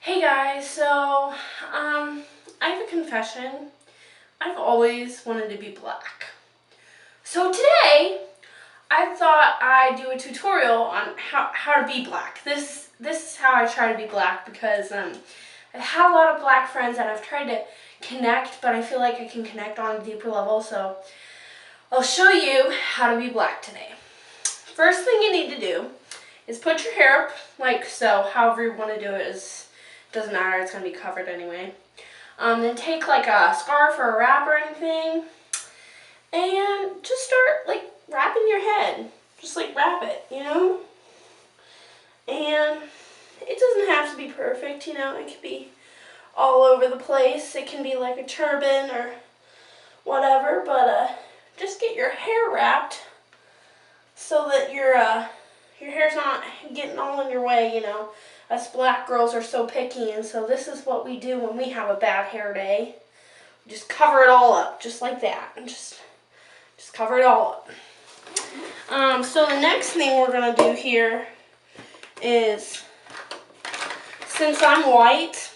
Hey guys, I have a confession. I've always wanted to be black. So today, I thought I'd do a tutorial on how to be black. This is how I try to be black because I've had a lot of black friends and I've tried to connect, but I feel like I can connect on a deeper level, so I'll show you how to be black today. First thing you need to do is put your hair up like so. However you want to do it doesn't matter, it's going to be covered anyway. Then take like a scarf or a wrap or anything and just start like wrapping your head. Just like wrap it, you know? And it doesn't have to be perfect, you know? It can be all over the place. It can be like a turban or whatever, but just get your hair wrapped so that your hair's not getting all in your way, you know. Us black girls are so picky, and so this is what we do when we have a bad hair day. We just cover it all up, just like that, and just cover it all up. So the next thing we're gonna do here is, since I'm white,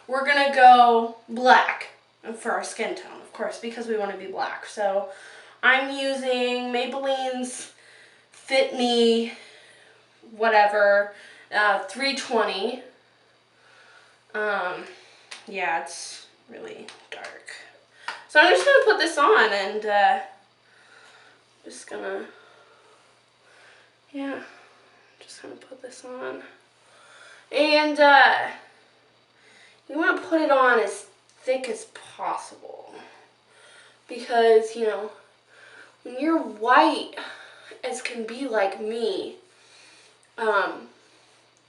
we're gonna go black for our skin tone, of course, because we want to be black. So I'm using Maybelline's Fit Me whatever, 320. Yeah, it's really dark. So I'm just gonna put this on and just gonna put this on. And you want to put it on as thick as possible because, you know, when you're white as can be like me,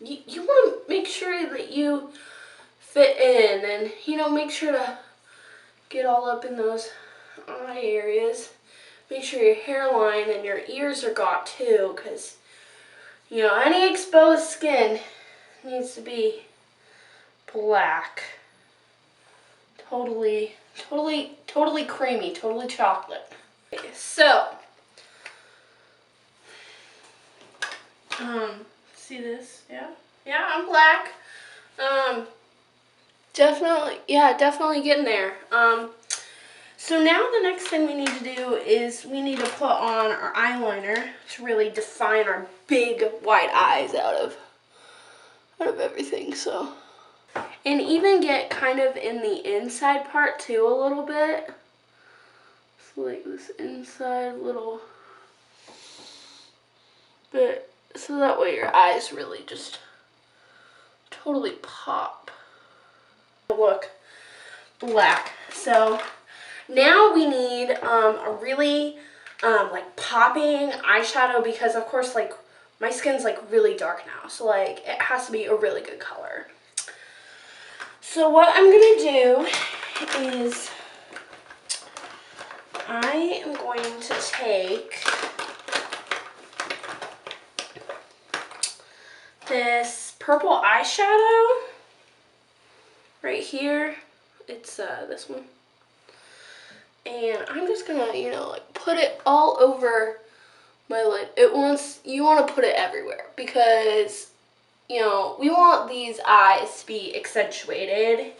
you want to make sure that you fit in and, you know, make sure to get all up in those eye areas. Make sure your hairline and your ears are got too, because, you know, any exposed skin needs to be black. Totally creamy, totally chocolate. Okay, so, see this? Yeah, I'm black. Definitely getting there. So now the next thing we need to do is we need to put on our eyeliner to really define our big white eyes out of everything. So, and even get kind of in the inside part too a little bit. So like this inside little bit, so that way your eyes really just totally pop. Look black. So now we need a really like popping eyeshadow because of course like my skin's like really dark now, so like it has to be a really good color. So what I'm gonna do is I am going to take this purple eyeshadow right here. It's this one. And I'm just gonna, you know, like put it all over my lid. You want to put it everywhere because, you know, we want these eyes to be accentuated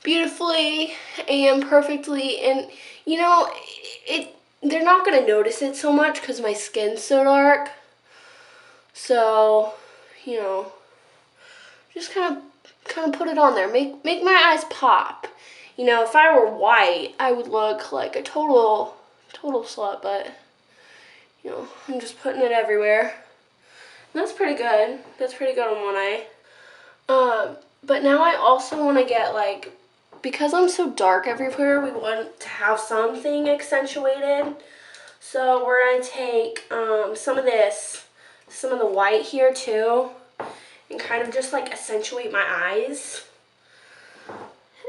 beautifully and perfectly, and you know, they're not gonna notice it so much because my skin's so dark. So, you know, just kind of put it on there. Make my eyes pop. You know, if I were white, I would look like a total slut, but, you know, I'm just putting it everywhere. And that's pretty good. That's pretty good on one eye. But now I also want to get, like, because I'm so dark everywhere, we want to have something accentuated. So we're going to take some of the white here too, and kind of just like accentuate my eyes.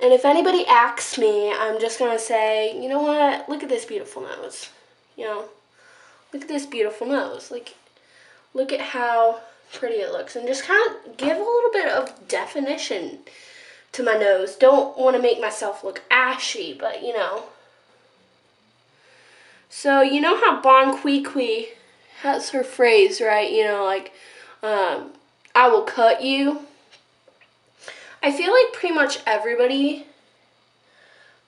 And if anybody asks me, I'm just going to say, you know what, look at this beautiful nose. You know, look at this beautiful nose. Like, look at how pretty it looks. And just kind of give a little bit of definition to my nose. Don't want to make myself look ashy, but you know. So, you know how Bon Qui Qui has her phrase, right? You know, like, I will cut you. I feel like pretty much everybody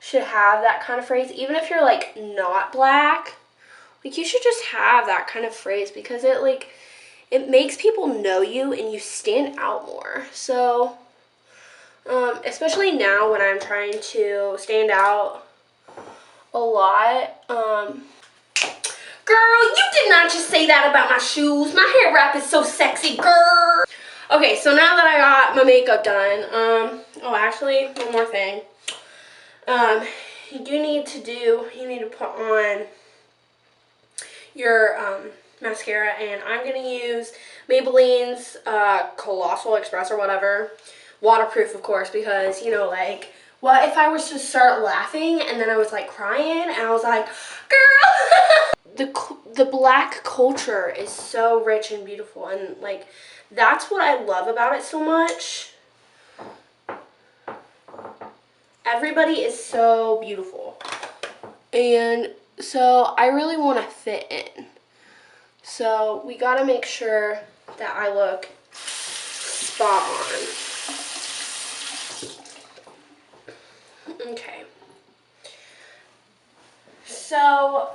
should have that kind of phrase, even if you're like not black. Like you should just have that kind of phrase because it makes people know you and you stand out more. So especially now when I'm trying to stand out a lot. Girl, you did not just say that about my shoes. My hair wrap is so sexy, girl. Okay, so now that I got my makeup done, oh, actually, one more thing. You need to put on your mascara, and I'm going to use Maybelline's Colossal Express or whatever. Waterproof, of course, because, you know, like, what if I was to start laughing and then I was, like, crying, and I was like, girl! The black culture is so rich and beautiful, and, like, that's what I love about it so much. Everybody is so beautiful. And so I really want to fit in. So we got to make sure that I look spot on. Okay. So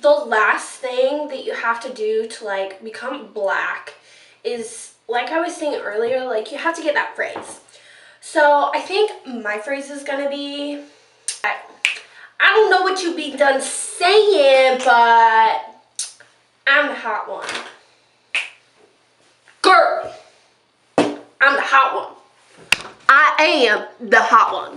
the last thing that you have to do to like become black is, like I was saying earlier, like you have to get that phrase. So I think my phrase is gonna be, I don't know what you be done saying, but I'm the hot one. Girl, I'm the hot one. I am the hot one.